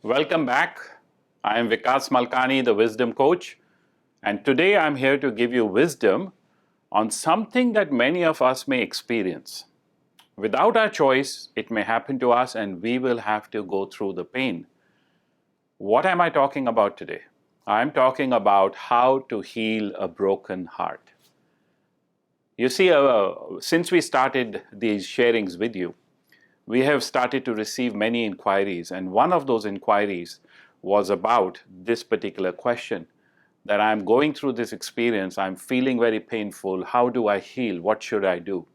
Welcome back. I am Vikas Malkani, the Wisdom Coach, and today I'm here to give you wisdom on something that many of us may experience. Without our choice, it may happen to us and we will have to go through the pain. What am I talking about today? I'm talking about how to heal a broken heart. You see, since we started these sharings with you, we have started to receive many inquiries, and one of those inquiries was about this particular question, that I'm going through this experience, I'm feeling very painful, how do I heal, what should I do?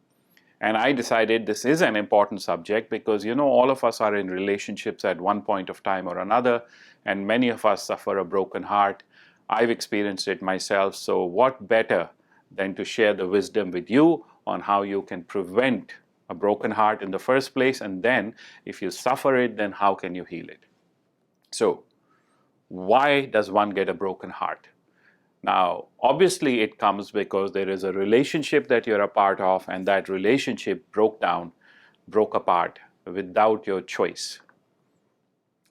And I decided this is an important subject because all of us are in relationships at one point of time or another, and many of us suffer a broken heart. I've experienced it myself, so what better than to share the wisdom with you on how you can prevent a broken heart in the first place, and then if you suffer it, then how can you heal it? So, why does one get a broken heart? Now, obviously it comes because there is a relationship that you're a part of, and that relationship broke apart without your choice.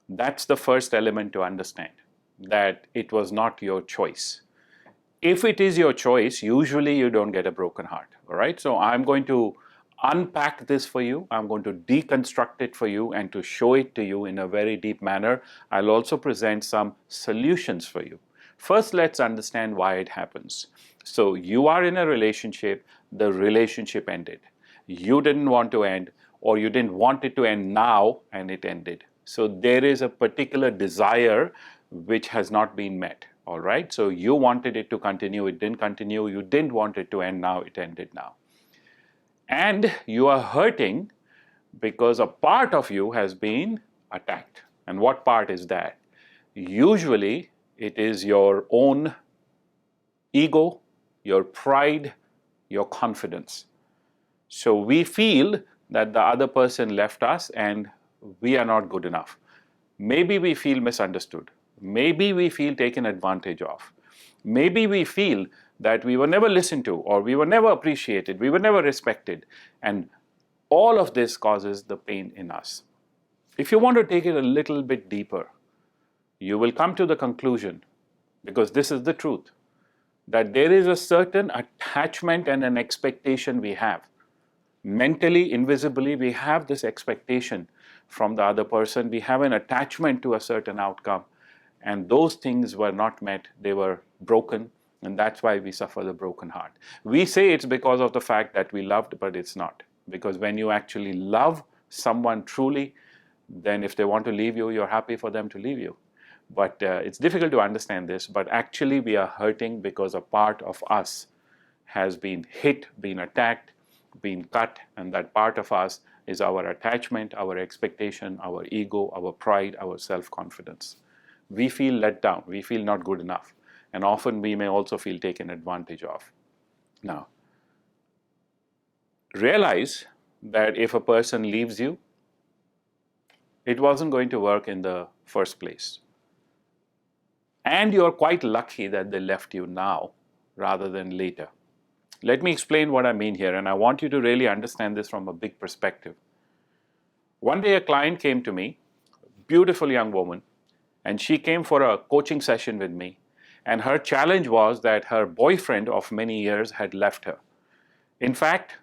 That's the first element to understand, that it was not your choice. If it is your choice, usually you don't get a broken heart, all right? So I'm going to unpack this for you. I'm going to deconstruct it for you and to show it to you in a very deep manner. I'll also present some solutions for you. First, let's understand why it happens. So you are in a relationship, the relationship ended. You didn't want to end, or you didn't want it to end now, and it ended. So there is a particular desire which has not been met. All right, so you wanted it to continue, it didn't continue, you didn't want it to end now, it ended now. And you are hurting because a part of you has been attacked. And what part is that? Usually it is your own ego, your pride, your confidence. So we feel that the other person left us and we are not good enough. Maybe we feel misunderstood. Maybe we feel taken advantage of. Maybe we feel that we were never listened to, or we were never appreciated, we were never respected. And all of this causes the pain in us. If you want to take it a little bit deeper, you will come to the conclusion, because this is the truth, that there is a certain attachment and an expectation we have. Mentally, invisibly, we have this expectation from the other person. We have an attachment to a certain outcome. And those things were not met, they were broken, and that's why we suffer the broken heart. We say it's because of the fact that we loved, but it's not. Because when you actually love someone truly, then if they want to leave you, you're happy for them to leave you. But it's difficult to understand this, but actually we are hurting because a part of us has been hit, been attacked, been cut, and that part of us is our attachment, our expectation, our ego, our pride, our self-confidence. We feel let down, we feel not good enough, and often we may also feel taken advantage of. Now, realize that if a person leaves you, it wasn't going to work in the first place. And you're quite lucky that they left you now rather than later. Let me explain what I mean here, and I want you to really understand this from a big perspective. One day a client came to me, beautiful young woman, and she came for a coaching session with me, and her challenge was that her boyfriend of many years had left her. In fact,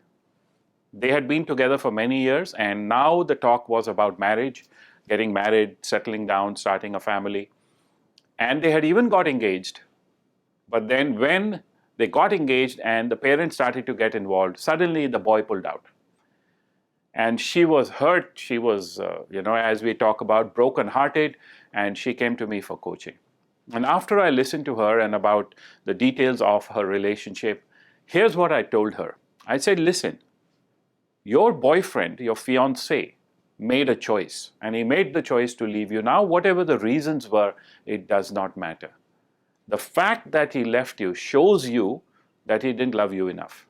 they had been together for many years, and now the talk was about marriage, getting married, settling down, starting a family. And they had even got engaged. But then when they got engaged and the parents started to get involved, suddenly the boy pulled out. And she was hurt, she was, as we talk about, broken-hearted, and she came to me for coaching. And after I listened to her and about the details of her relationship, here's what I told her. I said, listen, your boyfriend, your fiancé, made a choice, and he made the choice to leave you. Now, whatever the reasons were, it does not matter. The fact that he left you shows you that he didn't love you enough,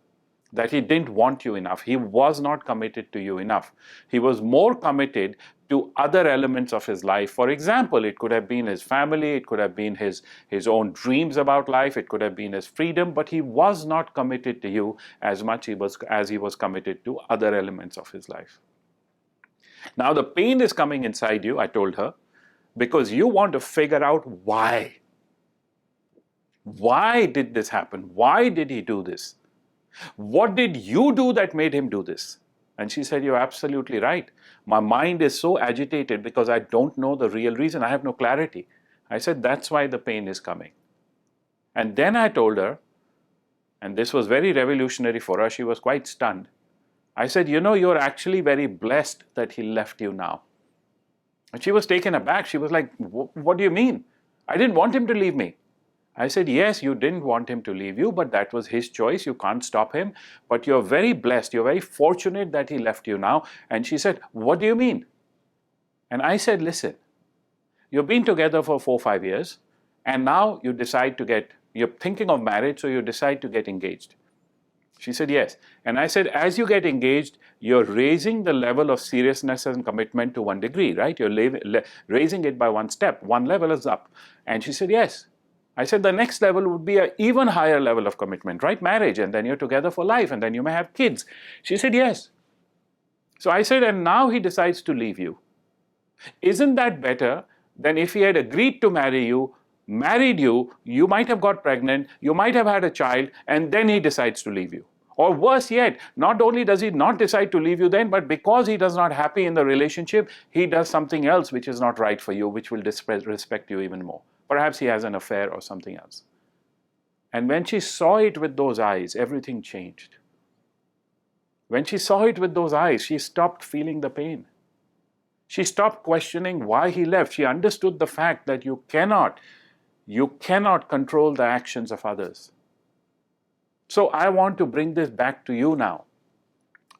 that he didn't want you enough. He was not committed to you enough. He was more committed to other elements of his life. For example, it could have been his family, it could have been his own dreams about life, it could have been his freedom, but he was not committed to you as much as he was committed to other elements of his life. Now the pain is coming inside you, I told her, because you want to figure out why. Why did this happen? Why did he do this? What did you do that made him do this? And she said, you're absolutely right. My mind is so agitated because I don't know the real reason. I have no clarity. I said, that's why the pain is coming. And then I told her, and this was very revolutionary for her, she was quite stunned. I said, you're actually very blessed that he left you now. And she was taken aback. She was like, what do you mean? I didn't want him to leave me. I said, yes, you didn't want him to leave you, but that was his choice. You can't stop him. But you're very blessed. You're very fortunate that he left you now. And she said, what do you mean? And I said, listen, you've been together for 4 or 5 years, and now you decide to you're thinking of marriage, so you decide to get engaged. She said, yes. And I said, as you get engaged, you're raising the level of seriousness and commitment to 1 degree, right? You're raising it by 1 step. 1 level is up. And she said, yes. I said, the next level would be an even higher level of commitment, right? Marriage, and then you're together for life, and then you may have kids. She said, yes. So I said, and now he decides to leave you. Isn't that better than if he had agreed to marry you, married you, you might have got pregnant, you might have had a child, and then he decides to leave you? Or worse yet, not only does he not decide to leave you then, but because he does not happy in the relationship, he does something else which is not right for you, which will disrespect you even more. Perhaps he has an affair or something else. And when she saw it with those eyes, everything changed. When she saw it with those eyes, she stopped feeling the pain. She stopped questioning why he left. She understood the fact that you cannot control the actions of others. So I want to bring this back to you now.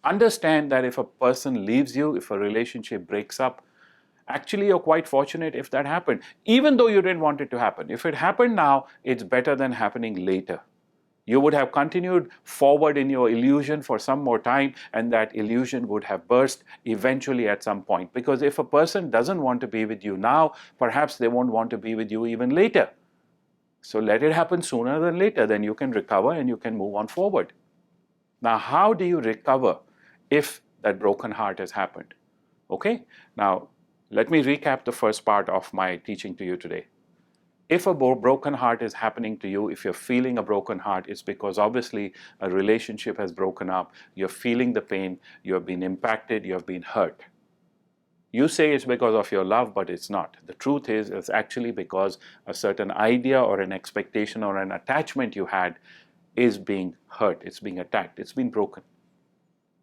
Understand that if a person leaves you, if a relationship breaks up, actually you're quite fortunate if that happened, even though you didn't want it to happen. If it happened now, it's better than happening later. You would have continued forward in your illusion for some more time, and that illusion would have burst eventually at some point. Because if a person doesn't want to be with you now, perhaps they won't want to be with you even later. So let it happen sooner than later, then you can recover and you can move on forward. Now, how do you recover if that broken heart has happened? Okay, now let me recap the first part of my teaching to you today. If a broken heart is happening to you, if you're feeling a broken heart, it's because obviously a relationship has broken up, you're feeling the pain, you have been impacted, you have been hurt. You say it's because of your love, but it's not. The truth is, it's actually because a certain idea or an expectation or an attachment you had is being hurt, it's being attacked, it's been broken.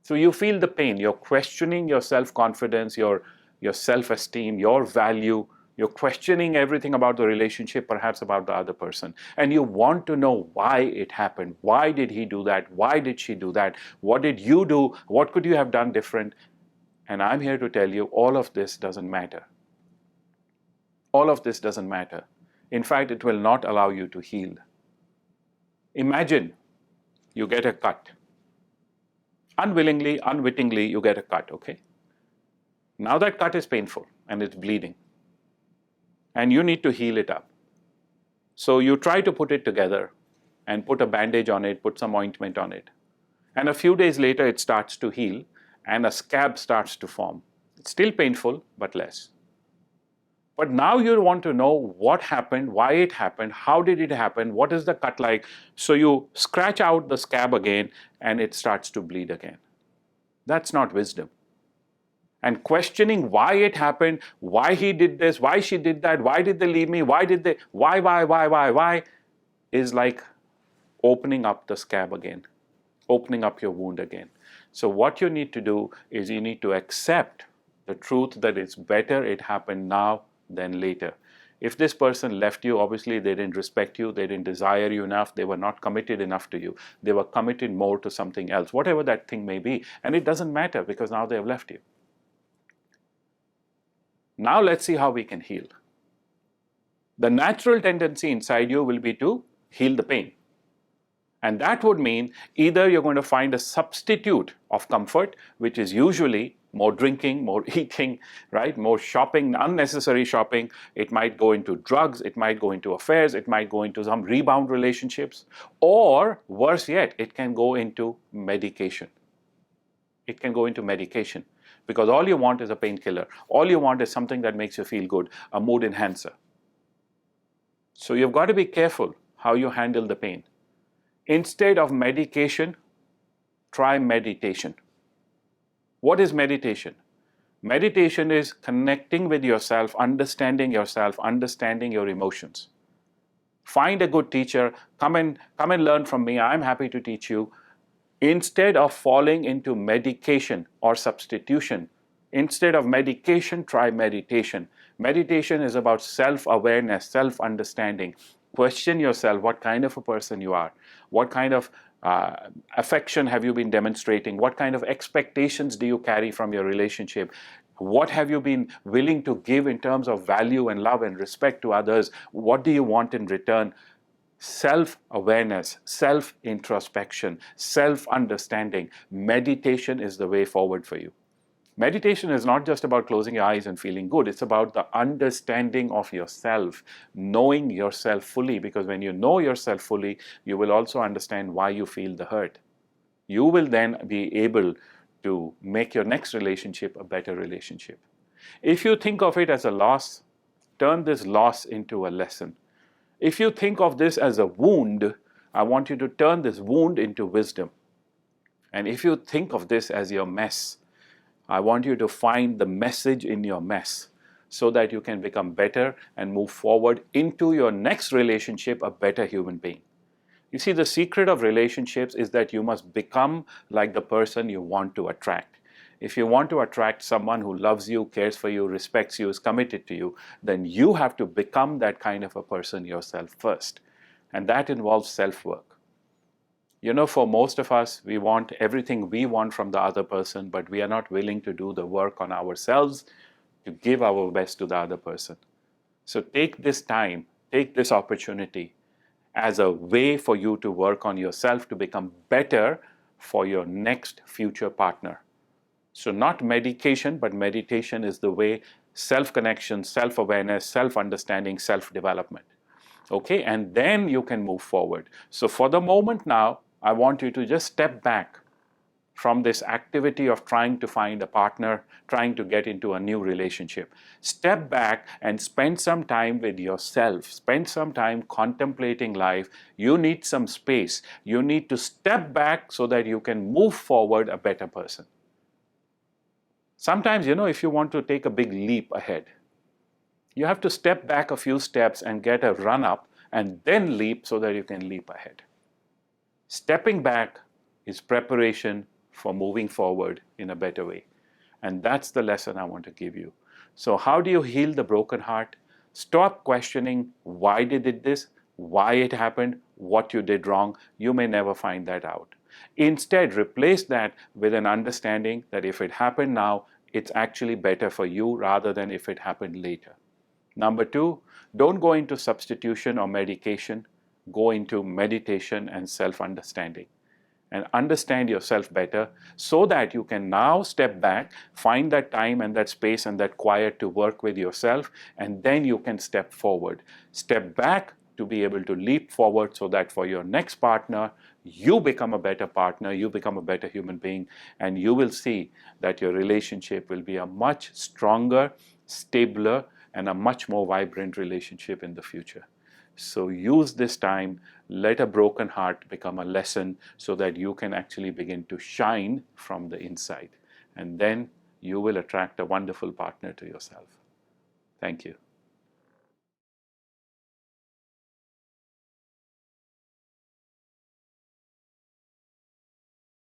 So you feel the pain, you're questioning your self-confidence, your self-esteem, your value, you're questioning everything about the relationship, perhaps about the other person. And you want to know why it happened. Why did he do that? Why did she do that? What did you do? What could you have done different? And I'm here to tell you, all of this doesn't matter. All of this doesn't matter. In fact, it will not allow you to heal. Imagine you get a cut. Unwillingly, unwittingly, you get a cut, okay? Now that cut is painful and it's bleeding. And you need to heal it up. So you try to put it together and put a bandage on it, put some ointment on it. And a few days later, it starts to heal and a scab starts to form. It's still painful, but less. But now you want to know what happened, why it happened, how did it happen, what is the cut like? So you scratch out the scab again and it starts to bleed again. That's not wisdom. And questioning why it happened, why he did this, why she did that, why did they leave me, why, is like opening up the scab again, opening up your wound again. So what you need to do is you need to accept the truth that it's better it happened now than later. If this person left you, obviously they didn't respect you, they didn't desire you enough, they were not committed enough to you, they were committed more to something else, whatever that thing may be. And it doesn't matter because now they have left you. Now let's see how we can heal. The natural tendency inside you will be to heal the pain. And that would mean either you're going to find a substitute of comfort, which is usually more drinking, more eating, right? More shopping, unnecessary shopping. It might go into drugs, it might go into affairs, it might go into some rebound relationships, or worse yet, it can go into medication. It can go into medication. because all you want is a painkiller. All you want is something that makes you feel good, a mood enhancer. So you've got to be careful how you handle the pain. Instead of medication, try meditation. What is meditation? Meditation is connecting with yourself, understanding your emotions. Find a good teacher, come and learn from me. I'm happy to teach you. Instead of falling into medication or substitution, instead of medication, try meditation. Meditation is about self-awareness, self-understanding. Question yourself what kind of a person you are. What kind of affection have you been demonstrating? What kind of expectations do you carry from your relationship? What have you been willing to give in terms of value and love and respect to others? What do you want in return? Self-awareness, self-introspection, self-understanding. Meditation is the way forward for you. Meditation is not just about closing your eyes and feeling good. It's about the understanding of yourself, knowing yourself fully, because when you know yourself fully, you will also understand why you feel the hurt. You will then be able to make your next relationship a better relationship. If you think of it as a loss, turn this loss into a lesson. If you think of this as a wound, I want you to turn this wound into wisdom. And if you think of this as your mess, I want you to find the message in your mess so that you can become better and move forward into your next relationship a better human being. You see, the secret of relationships is that you must become like the person you want to attract. If you want to attract someone who loves you, cares for you, respects you, is committed to you, then you have to become that kind of a person yourself first. And that involves self-work. You know, for most of us, we want everything we want from the other person, but we are not willing to do the work on ourselves to give our best to the other person. So take this time, take this opportunity as a way for you to work on yourself to become better for your next future partner. So not medication, but meditation is the way, self-connection, self-awareness, self-understanding, self-development. Okay, and then you can move forward. So for the moment now, I want you to just step back from this activity of trying to find a partner, trying to get into a new relationship. Step back and spend some time with yourself. Spend some time contemplating life. You need some space. You need to step back so that you can move forward a better person. Sometimes, you know, if you want to take a big leap ahead, you have to step back a few steps and get a run up and then leap so that you can leap ahead. Stepping back is preparation for moving forward in a better way. And that's the lesson I want to give you. So how do you heal the broken heart? Stop questioning why they did this, why it happened, what you did wrong. You may never find that out. Instead, replace that with an understanding that if it happened now, it's actually better for you rather than if it happened later. Number two, don't go into substitution or medication. Go into meditation and self-understanding. And understand yourself better so that you can now step back, find that time and that space and that quiet to work with yourself, and then you can step forward. Step back to be able to leap forward so that for your next partner, you become a better partner, you become a better human being, and you will see that your relationship will be a much stronger, stabler, and a much more vibrant relationship in the future. So use this time, let a broken heart become a lesson so that you can actually begin to shine from the inside. And then you will attract a wonderful partner to yourself. Thank you.